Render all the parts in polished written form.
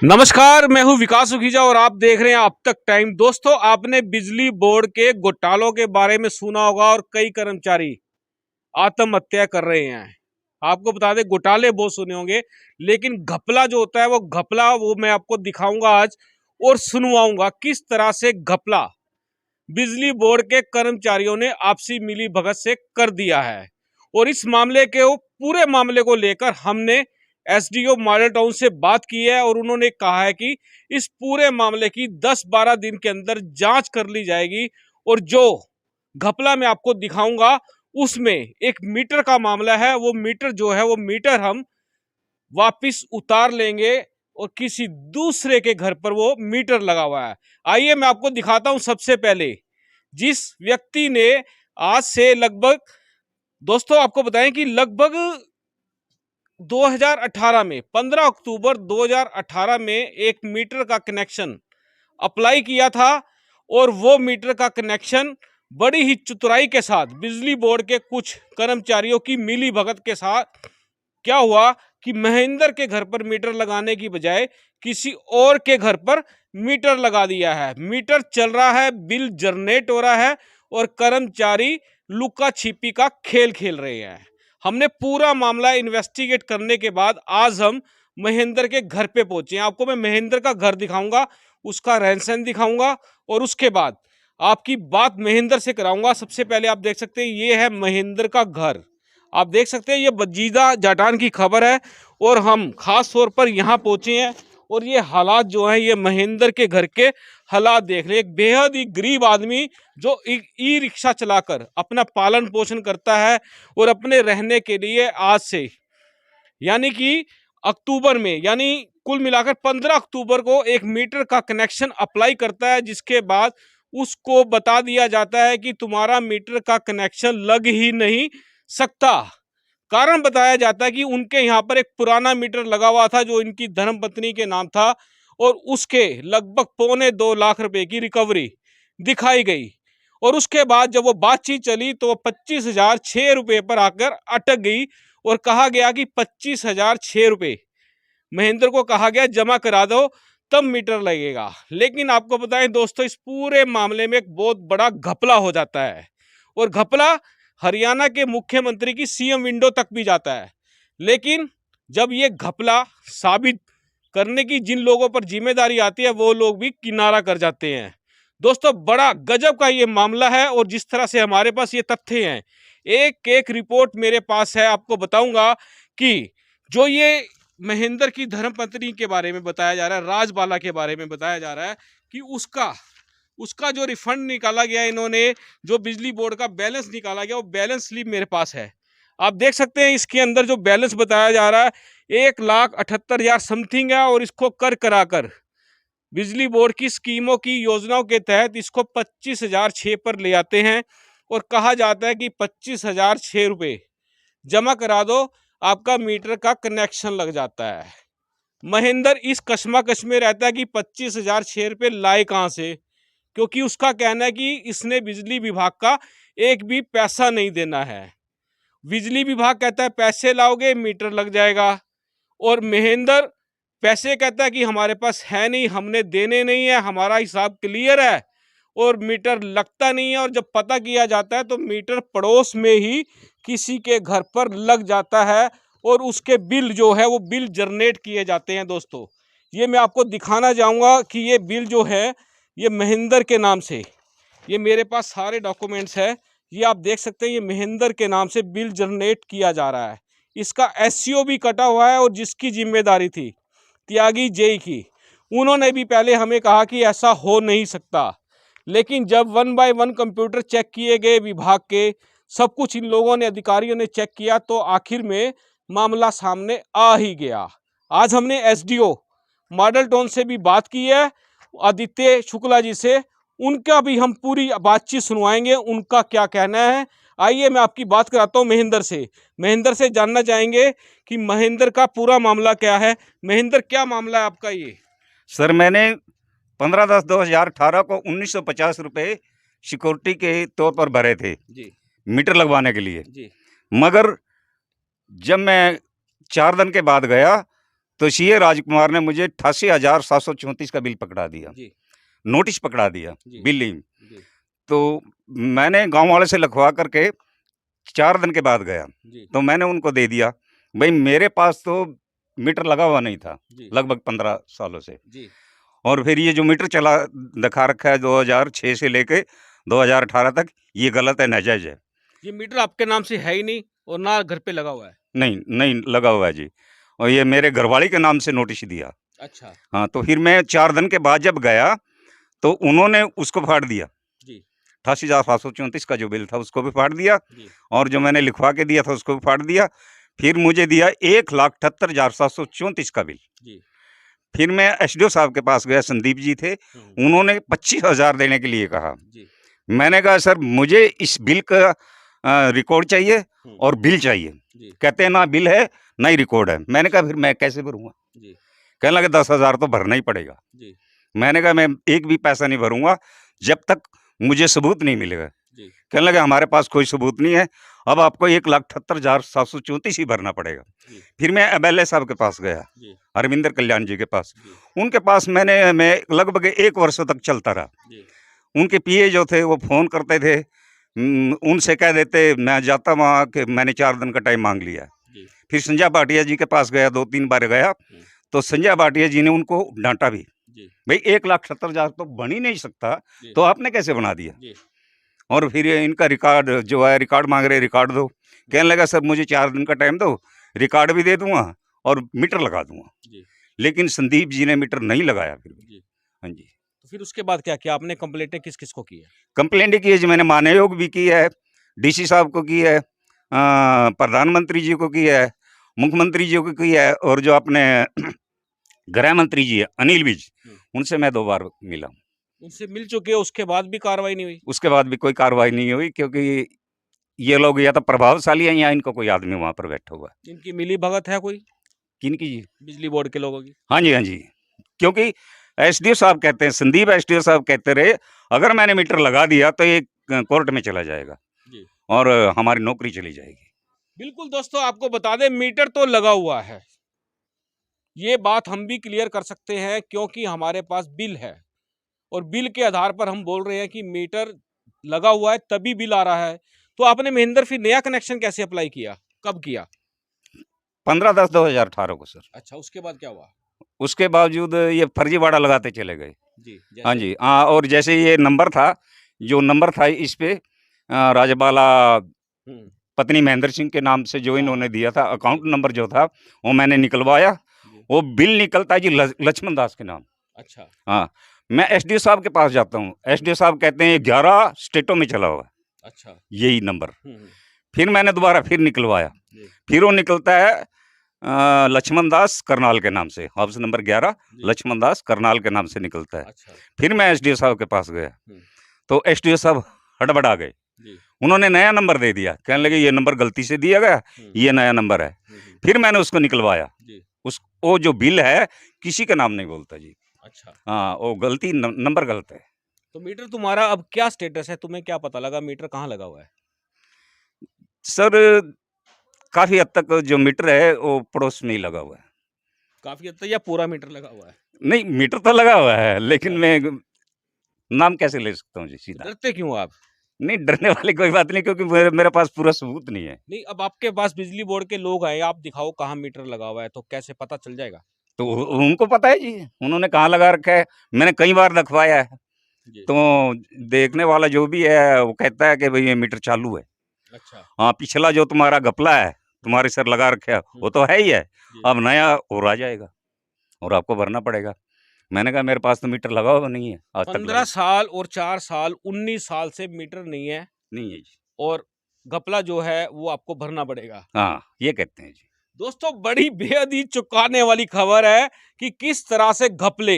नमस्कार, मैं हूं विकास सुखीजा और आप देख रहे हैं अब तक टाइम। दोस्तों, आपने बिजली बोर्ड के घोटालों के बारे में सुना होगा और कई कर्मचारी आत्महत्या कर रहे हैं। आपको बता दें, घोटाले बहुत सुने होंगे, लेकिन घपला जो होता है वो घपला वो मैं आपको दिखाऊंगा आज और सुनवाऊंगा किस तरह से घपला बिजली बोर्ड के कर्मचारियों ने आपसी मिली भगत से कर दिया है। और इस मामले के पूरे मामले को लेकर हमने एसडीओ मॉडल टाउन से बात की है और उन्होंने कहा है कि इस पूरे मामले की 10-12 दिन के अंदर जांच कर ली जाएगी। और जो घपला मैं आपको दिखाऊंगा उसमें एक मीटर का मामला है। वो मीटर जो है वो मीटर हम वापिस उतार लेंगे और किसी दूसरे के घर पर वो मीटर लगा हुआ है। आइए मैं आपको दिखाता हूं। सबसे पहले जिस व्यक्ति ने आज से लगभग, दोस्तों आपको बताएं कि लगभग 2018 में 15 अक्टूबर 2018 में एक मीटर का कनेक्शन अप्लाई किया था और वो मीटर का कनेक्शन बड़ी ही चतुराई के साथ बिजली बोर्ड के कुछ कर्मचारियों की मिली भगत के साथ क्या हुआ कि महेंद्र के घर पर मीटर लगाने की बजाय किसी और के घर पर मीटर लगा दिया है। मीटर चल रहा है, बिल जनरेट हो रहा है और कर्मचारी लुका छिपी का खेल खेल रहे हैं। हमने पूरा मामला इन्वेस्टिगेट करने के बाद आज हम महेंद्र के घर पे पहुंचे हैं। आपको मैं महेंद्र का घर दिखाऊंगा, उसका रहन सहन दिखाऊंगा और उसके बाद आपकी बात महेंद्र से कराऊंगा। सबसे पहले आप देख सकते हैं ये है महेंद्र का घर। आप देख सकते हैं ये बजीदा जाटान की खबर है और हम खास तौर पर यहाँ पहुंचे हैं और ये हालात जो हैं ये महेंद्र के घर के हालात देख रहे हैं। एक बेहद ही गरीब आदमी जो ई रिक्शा चलाकर अपना पालन पोषण करता है और अपने रहने के लिए आज से यानी कि अक्टूबर में, यानी कुल मिलाकर 15 अक्टूबर को एक मीटर का कनेक्शन अप्लाई करता है, जिसके बाद उसको बता दिया जाता है कि तुम्हारा मीटर का कनेक्शन लग ही नहीं सकता। कारण बताया जाता है कि उनके यहाँ पर एक पुराना मीटर लगा हुआ था जो इनकी धर्मपत्नी के नाम था और उसके लगभग 2.25 लाख रुपए की रिकवरी दिखाई गई। और उसके बाद जब वो बातचीत चली तो 25,006 रुपये पर आकर अटक गई और कहा गया कि 25,006 रुपये महेंद्र को कहा गया जमा करा दो तब मीटर लगेगा। लेकिन आपको बताएं दोस्तों, इस पूरे मामले में एक बहुत बड़ा घपला हो जाता है और घपला हरियाणा के मुख्यमंत्री की सीएम विंडो तक भी जाता है। लेकिन जब ये घपला साबित करने की जिन लोगों पर जिम्मेदारी आती है वो लोग भी किनारा कर जाते हैं। दोस्तों, बड़ा गजब का ये मामला है और जिस तरह से हमारे पास ये तथ्य हैं, एक एक रिपोर्ट मेरे पास है। आपको बताऊंगा कि जो ये महेंद्र की धर्मपत्नी के बारे में बताया जा रहा है, राजबाला के बारे में बताया जा रहा है कि उसका जो रिफंड निकाला गया, इन्होंने जो बिजली बोर्ड का बैलेंस निकाला गया वो बैलेंस स्लिप मेरे पास है। आप देख सकते हैं इसके अंदर जो बैलेंस बताया जा रहा है 1,78,000 समथिंग है और इसको कर कराकर बिजली बोर्ड की स्कीमों की योजनाओं के तहत इसको 25,006 पर ले आते हैं और कहा जाता है कि 25,006 रुपये जमा करा दो, आपका मीटर का कनेक्शन लग जाता है। महेंद्र इस कश्मकश में रहता है कि 25,006 रुपये लाए कहाँ से, क्योंकि उसका कहना है कि इसने बिजली विभाग का एक भी पैसा नहीं देना है। बिजली विभाग कहता है पैसे लाओगे मीटर लग जाएगा और महेंद्र पैसे कहता है कि हमारे पास है नहीं, हमने देने नहीं है, हमारा हिसाब क्लियर है और मीटर लगता नहीं है। और जब पता किया जाता है तो मीटर पड़ोस में ही किसी के घर पर लग जाता है और उसके बिल जो है वो बिल जनरेट किए जाते हैं। दोस्तों, ये मैं आपको दिखाना चाहूँगा कि ये बिल जो है ये महेंद्र के नाम से, ये मेरे पास सारे डॉक्यूमेंट्स है, ये आप देख सकते हैं, ये महेंद्र के नाम से बिल जनरेट किया जा रहा है। इसका एससीओ भी कटा हुआ है और जिसकी जिम्मेदारी थी त्यागी जेई की, उन्होंने भी पहले हमें कहा कि ऐसा हो नहीं सकता। लेकिन जब 1 बाय 1 कंप्यूटर चेक किए गए विभाग के, सब कुछ इन लोगों ने, अधिकारियों ने चेक किया तो आखिर में मामला सामने आ ही गया। आज हमने एसडीओ मॉडल टाउन से भी बात की है, आदित्य शुक्ला जी से, उनका भी हम पूरी बातचीत सुनवाएंगे, उनका क्या कहना है। आइए मैं आपकी बात कराता हूँ महेंद्र से जानना चाहेंगे कि महेंद्र का पूरा मामला क्या है। महेंद्र, क्या मामला है आपका? ये सर, मैंने 15/10/2018 को 1950 रुपये सिक्योरिटी के तौर पर भरे थे जी मीटर लगवाने के लिए। जी मगर जब मैं 4 दिन के बाद गया तो सीए राजकुमार ने मुझे 88,734 का बिल पकड़ा दिया, जी नोटिस पकड़ा दिया, जी बिलिंग। जी तो मैंने गांव वाले से लिखवा करके 4 दिन के बाद गया, जी तो मैंने उनको दे दिया। भाई मेरे पास तो मीटर लगा हुआ नहीं था जी लगभग 15 सालों से, जी और फिर ये जो मीटर चला दिखा रखा है 2006 से लेके 2018 तक, ये गलत है, नाजायज है। ये मीटर आपके नाम से है ही नहीं और ना घर पे लगा हुआ है। नहीं नहीं लगा हुआ है जी, और ये मेरे घरवाली के नाम से नोटिस दिया। अच्छा हाँ, तो फिर मैं 4 दिन के बाद जब गया तो उन्होंने उसको फाड़ दिया, जी 88,734 का जो बिल था उसको भी फाड़ दिया, जी और जो मैंने लिखवा के दिया था उसको भी फाड़ दिया। फिर मुझे दिया 1,78,734 का बिल। जी फिर मैं एसडीओ साहब के पास गया, संदीप जी थे, उन्होंने 25,000 देने के लिए कहा। जी मैंने कहा सर मुझे इस बिल का रिकॉर्ड चाहिए और बिल चाहिए। जी कहते हैं ना बिल है ना ही रिकॉर्ड है। मैंने कहा फिर मैं कैसे भरूंगा? जी कहने लगे 10,000 तो भरना ही पड़ेगा। जी मैंने कहा मैं एक भी पैसा नहीं भरूंगा जब तक मुझे सबूत नहीं मिलेगा। जी कहने लगे हमारे पास कोई सबूत नहीं है, अब आपको 1,78,734 ही भरना पड़ेगा। जी फिर मैं एमएलए साहब के पास गया, जी हरविंदर कल्याण जी के पास। जी उनके पास मैं लगभग 1 वर्ष तक चलता रहा। जी उनके पीए जो थे वो फ़ोन करते थे, उनसे कह देते मैं जाता वहाँ कि मैंने 4 दिन का टाइम मांग लिया। जी फिर संजय भाटिया जी के पास गया, 2-3 बार गया, तो संजय भाटिया जी ने उनको डांटा भी, जी भाई 1,70,000 तो बन ही नहीं सकता, जी तो आपने कैसे बना दिया? जी और फिर ये इनका रिकॉर्ड जो है, रिकॉर्ड मांग रहे, रिकॉर्ड दो। कहने लगा सर मुझे 4 दिन का टाइम दो, रिकॉर्ड भी दे दूंगा और मीटर लगा दूंगा। जी लेकिन संदीप जी ने मीटर नहीं लगाया फिर भी। जी हाँ जी, तो फिर उसके बाद क्या किया आपने? कंप्लेंटें किस किस को की है? कंप्लेंट की है जी, मैंने मानयोग भी की है, डीसी साहब को की है, प्रधानमंत्री जी को की है, मुख्यमंत्री जी को की है, और जो अपने गृह मंत्री जी है अनिल विज, उनसे मैं 2 बार मिला। उनसे मिल चुके हो, उसके बाद भी कार्रवाई नहीं हुई? उसके बाद भी कोई कार्रवाई नहीं हुई, क्योंकि ये लोग या तो प्रभावशाली हैं या इनको कोई आदमी वहाँ पर बैठा हुआ है। इनकी मिली भगत है कोई किनकी जी? बिजली बोर्ड के लोगों की? हाँ जी, हाँ जी। क्योंकि एसडीओ साहब कहते हैं, संदीप एसडीओ साहब कहते रहे, अगर मैंने मीटर लगा दिया तो ये कोर्ट में चला जाएगा जी और हमारी नौकरी चली जाएगी। बिल्कुल दोस्तों, आपको बता दें मीटर तो लगा हुआ है, ये बात हम भी क्लियर कर सकते हैं क्योंकि हमारे पास बिल है और बिल के आधार पर हम बोल रहे हैं कि मीटर लगा हुआ है तभी बिल आ रहा है। तो आपने महेंद्र फिर नया कनेक्शन कैसे अप्लाई किया, कब किया? 15/10/2018 को सर। अच्छा, उसके बाद क्या हुआ? उसके बावजूद ये फर्जीवाड़ा लगाते चले गए। जी हाँ जैसे जी, हाँ, और जैसे ये नंबर था, जो नंबर था इस पे राजबाला हम्म, पत्नी महेंद्र सिंह के नाम से जो इन्होंने हाँ, दिया था, अकाउंट नंबर जो था वो मैंने निकलवाया। जी, वो बिल निकलता है जी लक्ष्मण दास के नाम। अच्छा हाँ, मैं एसडीओ साहब के पास जाता हूँ, एसडीओ साहब कहते हैं 11 स्टेटों में चला हुआ है अच्छा यही नंबर। हम्म, फिर मैंने दोबारा फिर निकलवाया, जी फिर वो निकलता है लक्ष्मण दास करनाल के नाम से, हाउस नंबर 11 जी लक्ष्मण दास करनाल के नाम से निकलता है। अच्छा फिर मैं एसडीओ साहब के पास गया, हम्म, तो एसडीओ साहब हड़बड़ा गए, जी उन्होंने नया नंबर दे दिया, कहने लगे ये नंबर गलती से दिया गया, ये नया नंबर है। फिर मैंने उसको निकलवाया, जी उस वो जो बिल है किसी का नाम नहीं बोलता जी। अच्छा। हाँ, वो गलती नंबर गलत है। तो मीटर तुम्हारा अब क्या स्टेटस है, तुम्हें क्या पता लगा मीटर कहाँ लगा हुआ है? सर काफ़ी हद तक जो मीटर है वो पड़ोस में ही लगा हुआ है। काफी हद तक या पूरा मीटर लगा हुआ है? नहीं, मीटर तो लगा हुआ है, लेकिन अच्छा, मैं नाम कैसे ले सकता हूँ जी तो सीधा? डरते क्यों आप? नहीं, डरने वाली कोई बात नहीं, क्योंकि मेरे पास पूरा सबूत नहीं है। नहीं, अब आपके पास बिजली बोर्ड के लोग आए, आप दिखाओ कहाँ मीटर लगा हुआ है, तो कैसे पता चल जाएगा? तो उनको पता है जी, उन्होंने कहाँ लगा रखा है, मैंने कई बार दिखवाया है। जी तो देखने वाला जो भी है वो कहता है कि भई ये मीटर चालू है। अच्छा हाँ, पिछला जो तुम्हारा घपला है, तुम्हारे सर लगा रखा है, वो तो है ही है। जी अब नया और आ जाएगा और आपको भरना पड़ेगा। मैंने कहा मेरे पास तो मीटर लगा हुआ नहीं है, आज तक 15 लगा साल और 4 साल 19 साल से मीटर नहीं है नहीं है जी। और घपला जो है वो आपको भरना पड़ेगा। हाँ, ये कहते हैं जी। दोस्तों, बड़ी बेहद ही चौंकाने वाली खबर है कि किस तरह से घपले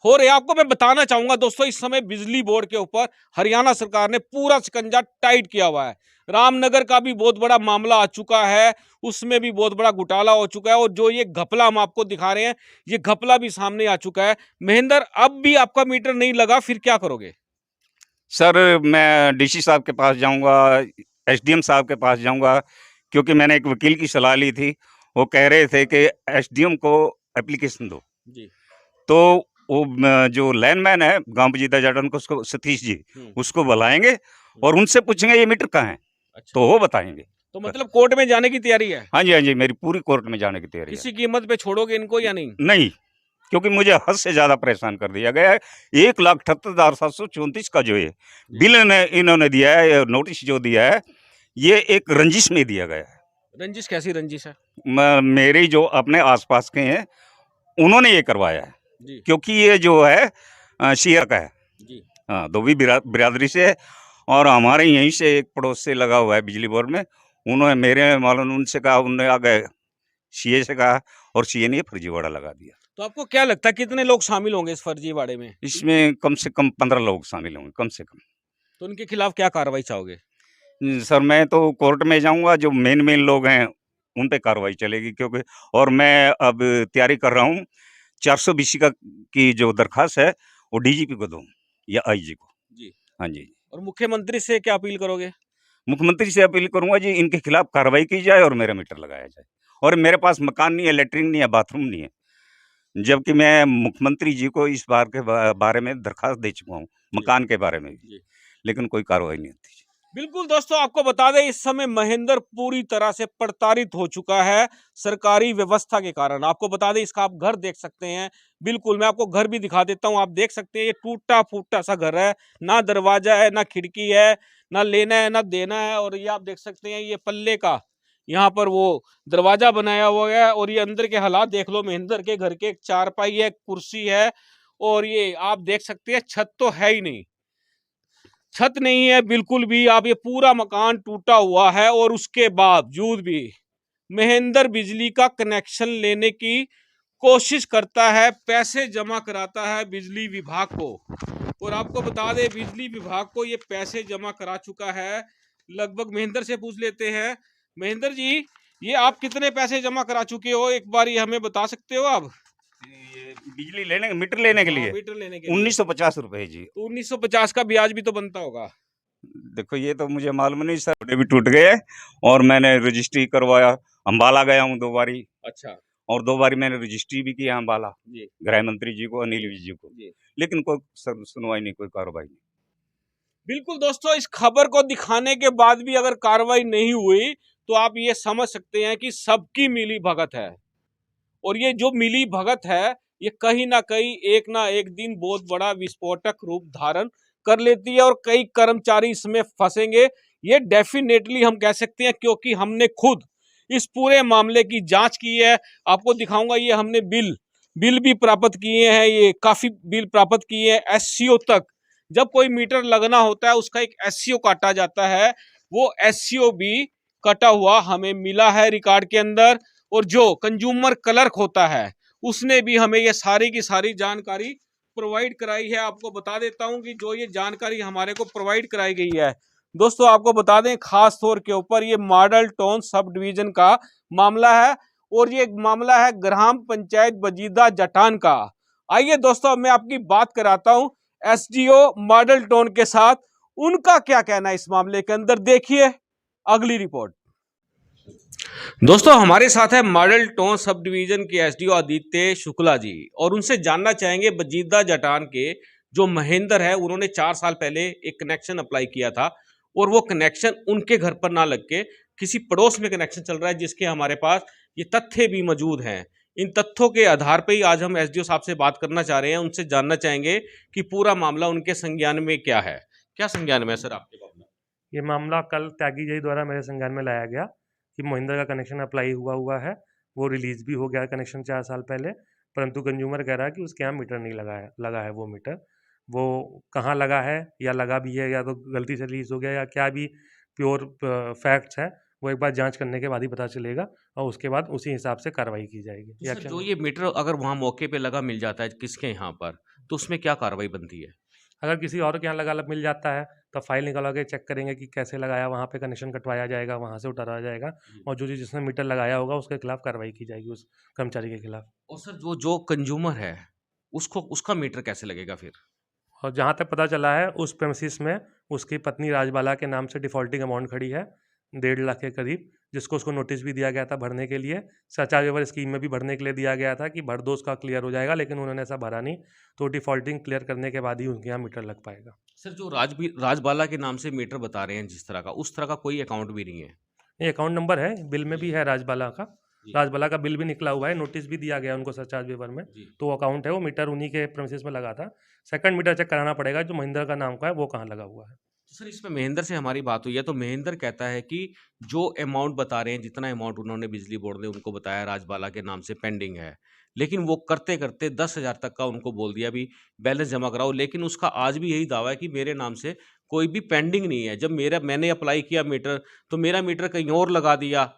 हो रहे हैं। आपको मैं बताना चाहूंगा दोस्तों, इस समय बिजली बोर्ड के ऊपर हरियाणा सरकार ने पूरा शिकंजा टाइट किया हुआ है। रामनगर का भी बहुत बड़ा मामला आ चुका है, उसमें भी बहुत बड़ा घोटाला हो चुका है और जो ये घपला हम आपको दिखा रहे हैं, ये घपला भी सामने आ चुका है। महेंद्र, अब भी आपका मीटर नहीं लगा, फिर क्या करोगे? सर मैं डीसी साहब के पास जाऊँगा, एसडीएम साहब के पास जाऊँगा, क्योंकि मैंने एक वकील की सलाह ली थी। वो कह रहे थे कि एसडीएम को एप्लीकेशन दो। जी। तो वो जो लाइनमैन है गांव बजीदा जाटन को, उसको सतीश जी, उसको बुलाएंगे और उनसे पूछेंगे ये मीटर कहाँ है, अच्छा, तो वो बताएंगे। तो मतलब कोर्ट में जाने की तैयारी है? हाँ जी, हाँ जी, मेरी पूरी कोर्ट में जाने की तैयारी है। किसी कीमत पे छोड़ोगे इनको या नहीं? नहीं, क्योंकि मुझे हद से ज्यादा परेशान कर दिया गया है। 1,78,734 का जो ये बिल इन्होंने दिया है, नोटिस जो दिया है, ये एक रंजिश में दिया गया है। रंजिश कैसी रंजिश है? मेरे जो अपने आसपास के हैं उन्होंने ये करवाया है, जी। क्योंकि ये जो है शिया का है। जी। हाँ, धोबी बिरादरी से है और हमारे यहीं से एक पड़ोस से लगा हुआ है बिजली बोर्ड में। उन्होंने मेरे मालूम उनसे कहा, उन्होंने आगे सीए से कहा और सीए ने फर्जीवाड़ा लगा दिया। तो आपको क्या लगता है कितने लोग शामिल होंगे इस फर्जीवाड़े में? इसमें कम से कम 15 लोग शामिल होंगे, कम से कम। तो उनके खिलाफ क्या कार्रवाई चाहोगे? सर, मैं तो कोर्ट में जाऊंगा, जो मेन लोग हैं उन पे कार्रवाई चलेगी, क्योंकि और मैं अब तैयारी कर रहा हूँ 420 का की जो दरखास्त है वो डीजीपी को दूं या आईजी को। जी। हाँ जी, और मुख्यमंत्री से क्या अपील करोगे? मुख्यमंत्री से अपील करूंगा जी, इनके खिलाफ कार्रवाई की जाए और मेरा मीटर लगाया जाए। और मेरे पास मकान नहीं है, लेटरिन नहीं है, बाथरूम नहीं है, जबकि मैं मुख्यमंत्री जी को इस बार के बारे में दरखास्त दे चुका हूँ, मकान के बारे में भी, जी। लेकिन कोई कार्रवाई नहीं होती। बिल्कुल दोस्तों, आपको बता दें इस समय महेंद्र पूरी तरह से प्रताड़ित हो चुका है सरकारी व्यवस्था के कारण। आपको बता दें इसका आप घर देख सकते हैं। बिल्कुल, मैं आपको घर भी दिखा देता हूं। आप देख सकते हैं ये टूटा फूटा सा घर है, ना दरवाजा है, ना खिड़की है, ना लेना है ना देना है। और ये आप देख सकते हैं ये पल्ले का यहाँ पर वो दरवाजा बनाया हुआ है। और ये अंदर के हालात देख लो महेंद्र के घर के। एक चारपाई है, कुर्सी है, और ये आप देख सकते हैं छत तो है ही नहीं, छत नहीं है बिल्कुल भी। आप ये पूरा मकान टूटा हुआ है और उसके बावजूद भी महेंद्र बिजली का कनेक्शन लेने की कोशिश करता है, पैसे जमा कराता है बिजली विभाग को। और आपको बता दें बिजली विभाग को ये पैसे जमा करा चुका है लगभग। महेंद्र से पूछ लेते हैं। महेंद्र जी, ये आप कितने पैसे जमा करा चुके हो, एक बार ये हमें बता सकते हो आप? ये बिजली लेने, मीटर लेने के लिए मीटर लेने के लिए 1950 रुपए जी। तो 1950 का ब्याज भी तो बनता होगा। देखो, ये तो मुझे मालूम नहीं सर, भी टूट गए और मैंने रजिस्ट्री करवाया। अम्बाला गया हूँ 2 बारी, अच्छा और 2 बारी मैंने रजिस्ट्री भी किया अम्बाला, जी। गृह मंत्री जी को, अनिल विज जी को, जी। लेकिन कोई सुनवाई नहीं, कोई कार्रवाई नहीं। बिल्कुल दोस्तों, इस खबर को दिखाने के बाद भी अगर कार्रवाई नहीं हुई तो आप ये समझ सकते हैं कि सबकी मिली भगत है। और ये जो मिली भगत है ये कहीं ना एक दिन बहुत बड़ा विस्फोटक रूप धारण कर लेती है और कई कर्मचारी इसमें फंसेंगे, ये डेफिनेटली हम कह सकते हैं, क्योंकि हमने खुद इस पूरे मामले की जांच की है। आपको दिखाऊंगा, ये हमने बिल भी प्राप्त किए हैं, ये काफी बिल प्राप्त किए हैं। एससीओ तक जब कोई मीटर लगना होता है उसका एक एससीओ काटा जाता है, वो एससीओ भी कटा हुआ हमें मिला है रिकॉर्ड के अंदर। और जो कंज्यूमर क्लर्क होता है उसने भी हमें ये सारी की सारी जानकारी प्रोवाइड कराई है। आपको बता देता हूं कि जो ये जानकारी हमारे को प्रोवाइड कराई गई है दोस्तों, आपको बता दें खास तौर के ऊपर ये मॉडल टाउन सब डिवीजन का मामला है और ये मामला है ग्राम पंचायत बजीदा जटान का। आइए दोस्तों, मैं आपकी बात कराता हूं एसडीओ मॉडल टाउन के साथ, उनका क्या कहना है इस मामले के अंदर। देखिए अगली रिपोर्ट। दोस्तों, हमारे साथ है मॉडल टाउन सब डिवीजन के एसडीओ आदित्य शुक्ला जी, और उनसे जानना चाहेंगे बजीदा जटान के जो महेंद्र है, उन्होंने 4 साल पहले एक कनेक्शन अप्लाई किया था और वो कनेक्शन उनके घर पर ना लग के किसी पड़ोस में कनेक्शन चल रहा है, जिसके हमारे पास ये तथ्य भी मौजूद हैं। इन तथ्यों के आधार पर ही आज हम एसडीओ साहब से बात करना चाह रहे हैं, उनसे जानना चाहेंगे कि पूरा मामला उनके संज्ञान में क्या है। क्या संज्ञान में है सर आपके मामला? ये मामला कल त्यागी जी द्वारा मेरे संज्ञान में लाया गया कि महिंद्रा का कनेक्शन अप्लाई हुआ है, वो रिलीज़ भी हो गया कनेक्शन 4 साल पहले, परंतु कंज्यूमर कह रहा है कि उसके यहाँ मीटर नहीं लगा है वो मीटर। वो कहाँ लगा है या लगा भी है या तो गलती से रिलीज़ हो गया या क्या भी प्योर फैक्ट्स है, वो एक बार जांच करने के बाद ही पता चलेगा और उसके बाद उसी हिसाब से कार्रवाई की जाएगी। तो सर, जो ये मीटर अगर वहाँ मौके पे लगा मिल जाता है किसके यहाँ पर, तो उसमें क्या कार्रवाई बनती है? अगर किसी और के यहाँ लगा मिल जाता है तो फाइल निकाल के चेक करेंगे कि कैसे लगाया, वहाँ पे कनेक्शन कटवाया जाएगा, वहाँ से उतारा जाएगा और जो जिसने मीटर लगाया होगा उसके खिलाफ कार्रवाई की जाएगी, उस कर्मचारी के खिलाफ। और सर, जो कंज्यूमर है उसको उसका मीटर कैसे लगेगा फिर? और जहाँ तक पता चला है उस प्रेमिसिस में उसकी पत्नी राजबाला के नाम से डिफ़ॉल्टिंग अमाउंट खड़ी है 1.5 लाख के करीब, जिसको उसको नोटिस भी दिया गया था भरने के लिए, सरचार्ज वेवर स्कीम में भी भरने के लिए दिया गया था कि भर दो, उसका क्लियर हो जाएगा, लेकिन उन्होंने ऐसा भरा नहीं। तो डिफ़ॉल्टिंग क्लियर करने के बाद ही उनके यहाँ मीटर लग पाएगा। सर जो राजबाला के नाम से मीटर बता रहे हैं जिस तरह का, उस तरह का कोई अकाउंट भी नहीं है। ये अकाउंट नंबर है, बिल में भी है राजबाला का। जी। राजबाला का बिल भी निकला हुआ है, नोटिस भी दिया गया उनको सरचार्ज वेवर में। जी। तो वो अकाउंट है, वो मीटर उन्हीं के प्रेमिसेस में लगा था। सेकंड मीटर चेक कराना पड़ेगा जो महिंद्रा का नाम का है, वो कहाँ लगा हुआ है। तो सर इसमें महेंद्र से हमारी बात हुई है, तो महेंद्र कहता है कि जो अमाउंट बता रहे हैं, जितना अमाउंट उन्होंने बिजली बोर्ड ने उनको बताया राजबाला के नाम से पेंडिंग है, लेकिन वो करते करते 10,000 तक का उनको बोल दिया भी बैलेंस जमा कराओ, लेकिन उसका आज भी यही दावा है कि मेरे नाम से कोई भी पेंडिंग नहीं है। जब मैंने अप्लाई किया मीटर, तो मेरा मीटर कहीं और लगा दिया,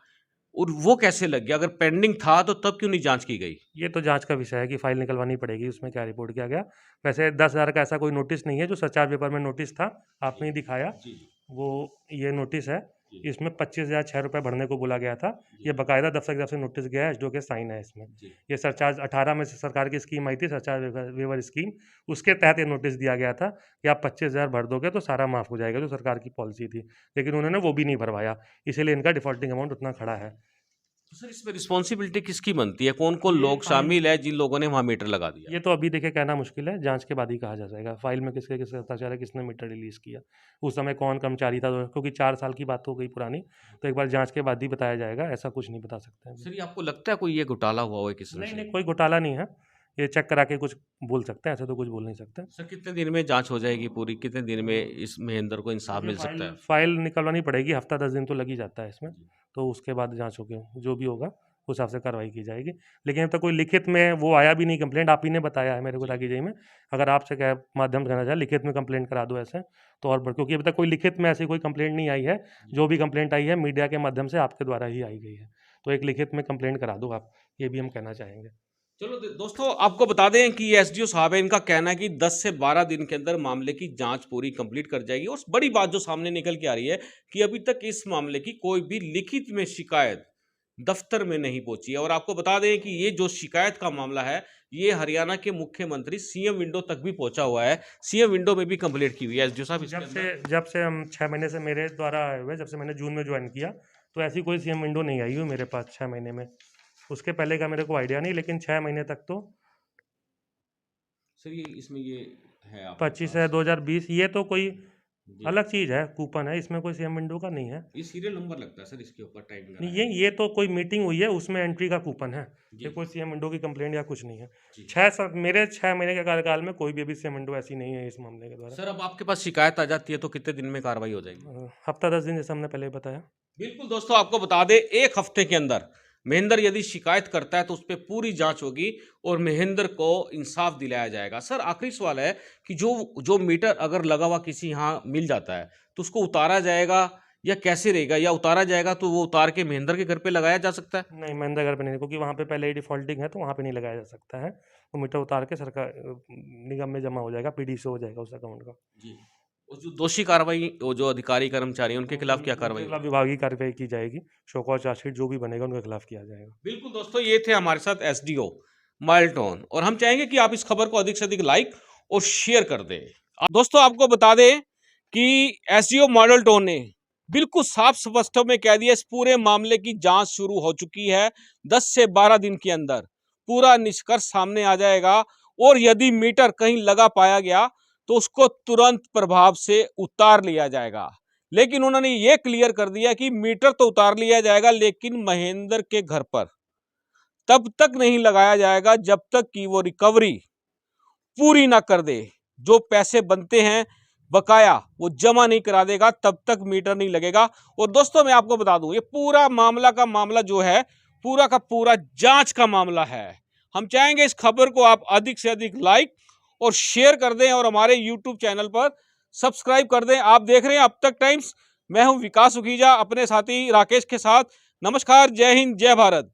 और वो कैसे लग गया? अगर पेंडिंग था तो तब क्यों नहीं जांच की गई? ये तो जांच का विषय है कि फाइल निकलवानी पड़ेगी, उसमें क्या रिपोर्ट किया गया। वैसे 10,000 का ऐसा कोई नोटिस नहीं है, जो सरचार्ज पेपर में नोटिस था आपने ही दिखाया, जी वो ये नोटिस है। जी इसमें 25,006 रुपये भरने को बोला गया था। ये बाकायदा दफ्तर की तरफ से नोटिस गया है, एसडीओ के साइन है इसमें। जी। ये सरचार्ज 18 में से सरकार की स्कीम आई थी, सरचार्ज वेवर स्कीम, उसके तहत ये नोटिस दिया गया था कि आप 25,000 भर दोगे तो सारा माफ़ हो जाएगा, जो सरकार की पॉलिसी थी। लेकिन उन्होंने वो भी नहीं भरवाया, इसीलिए इनका डिफॉल्टिंग अमाउंट उतना खड़ा है। तो सर इसमें रिस्पॉन्सिबिलिटी किसकी बनती है? कौन-कौन ये लोग फाइल शामिल है जिन लोगों ने वहाँ मीटर लगा दिया? ये तो अभी देखिए कहना मुश्किल है, जाँच के बाद ही कहा जा जाएगा। फाइल में किसके किसके हस्ताक्षर है, किसने मीटर रिलीज़ किया, उस समय कौन कर्मचारी था, क्योंकि 4 साल की बात हो गई पुरानी, तो एक बार जाँच के बाद ही बताया जाएगा, ऐसा कुछ नहीं बता सकते अभी। सर ये आपको लगता है कोई ये घोटाला हुआ है किस्म नहीं, से? नहीं, कोई घोटाला नहीं है। ये चेक करा के कुछ बोल सकते हैं, ऐसे तो कुछ बोल नहीं सकते। सर कितने दिन में जाँच हो जाएगी पूरी? कितने दिन में इस महेंद्र को इंसाफ देखिए मिल सकता है? फाइल निकलवानी पड़ेगी, हफ्ता 10 दिन तो लग ही जाता है इसमें, जी। तो उसके बाद जाँच होगी, जो भी होगा उस हिसाब से कार्रवाई की जाएगी। लेकिन अब तक कोई लिखित में वो आया भी नहीं कंप्लेंट, आप ही ने बताया है मेरे को जी। ताकि में, अगर आपसे क्या माध्यम से कहना चाहे लिखित में कंप्लेंट करा दो ऐसे, तो और क्योंकि अभी तक कोई लिखित में ऐसी कोई कंप्लेंट नहीं आई है। जो भी कंप्लेंट आई है मीडिया के माध्यम से आपके द्वारा ही आई गई है, तो एक लिखित में कंप्लेंट करा दो आप, ये भी हम कहना चाहेंगे। चलो दोस्तों आपको बता दें कि ये एसडीओ साहब है, इनका कहना है कि 10 से 12 दिन के अंदर मामले की जांच पूरी कंप्लीट कर जाएगी। और बड़ी बात जो सामने निकल के आ रही है कि अभी तक इस मामले की कोई भी लिखित में शिकायत दफ्तर में नहीं पहुंची है। और आपको बता दें कि ये जो शिकायत का मामला है, ये हरियाणा के मुख्यमंत्री सीएम विंडो तक भी पहुंचा हुआ है। सीएम विंडो में भी कंप्लीट की हुई है एसडीओ साहब इसके अंदर। जब से हम 6 महीने से मेरे द्वारा आए हुए, जब से मैंने जून में ज्वाइन किया, तो ऐसी कोई सीएम विंडो नहीं आई हुई मेरे पास 6 महीने में। उसके पहले का मेरे को आइडिया नहीं, लेकिन 6 महीने तक तो सर ये इसमें ये है आपके 25 है पास। 2020, ये तो कोई जी। अलग चीज़ है, कूपन है, इसमें कोई सीएम विंडो का नहीं है। ये सीरियल नंबर लगता है सर इसके ऊपर टाइम नहीं, लगाया ये तो कोई मीटिंग हुई है, उसमें एंट्री का कूपन है। जी। ये कोई सीएम विंडो की कंप्लेंट या कुछ नहीं है। जी। मेरे 6 महीने के कार्यकाल में कोई भी अभी सीएम विंडो ऐसी नहीं है इस मामले के द्वारा। सर अब आपके पास शिकायत आ जाती है तो कितने दिन में कार्रवाई हो जाएगी? हफ्ता 10 दिन, जैसे हमने पहले बताया। बिल्कुल दोस्तों आपको बता दें, एक हफ्ते के अंदर महेंद्र यदि शिकायत करता है तो उस पर पूरी जांच होगी और महेंद्र को इंसाफ दिलाया जाएगा। सर आखिरी सवाल है कि जो जो मीटर अगर लगा हुआ किसी यहाँ मिल जाता है तो उसको उतारा जाएगा या कैसे रहेगा? या उतारा जाएगा तो वो उतार के महेंद्र के घर पे लगाया जा सकता है? नहीं, महेंद्र घर पे नहीं, क्योंकि वहाँ पे पहले ही डिफॉल्टिंग है, तो वहाँ पे नहीं लगाया जा सकता है। वो मीटर उतार के सरकार निगम में जमा हो जाएगा, पीडी से हो जाएगा उस अकाउंट का। जी। और जो दोषी कार्रवाई, वो जो अधिकारी कर्मचारी हैं उनके खिलाफ क्या कार्रवाई उनके खिलाफ होगी? विभागीय कार्रवाई की जाएगी, शो कॉज चार्जशीट जो भी बनेगा उनके खिलाफ किया जाएगा। बिल्कुल दोस्तों, ये थे हमारे साथ एसडीओ माइलटोन, और हम चाहेंगे कि आप इस खबर को अधिक से अधिक लाइक और शेयर कर दें। दोस्तों आपको बता दें कि एसडीओ मॉडल टोन ने बिल्कुल साफ स्पष्ट में कह दिया, इस पूरे मामले की जांच शुरू हो चुकी है। 10 से 12 दिन के अंदर पूरा निष्कर्ष सामने आ जाएगा, और यदि मीटर कहीं लगा पाया गया तो उसको तुरंत प्रभाव से उतार लिया जाएगा। लेकिन उन्होंने ये क्लियर कर दिया कि मीटर तो उतार लिया जाएगा, लेकिन महेंद्र के घर पर तब तक नहीं लगाया जाएगा जब तक कि वो रिकवरी पूरी ना कर दे। जो पैसे बनते हैं बकाया वो जमा नहीं करा देगा, तब तक मीटर नहीं लगेगा। और दोस्तों मैं आपको बता दूं, ये पूरा मामला का मामला जो है, पूरा का पूरा जांच का मामला है। हम चाहेंगे इस खबर को आप अधिक से अधिक लाइक और शेयर कर दें, और हमारे यूट्यूब चैनल पर सब्सक्राइब कर दें। आप देख रहे हैं अब तक टाइम्स। मैं हूं विकास सुखीजा अपने साथी राकेश के साथ। नमस्कार, जय हिंद, जय भारत।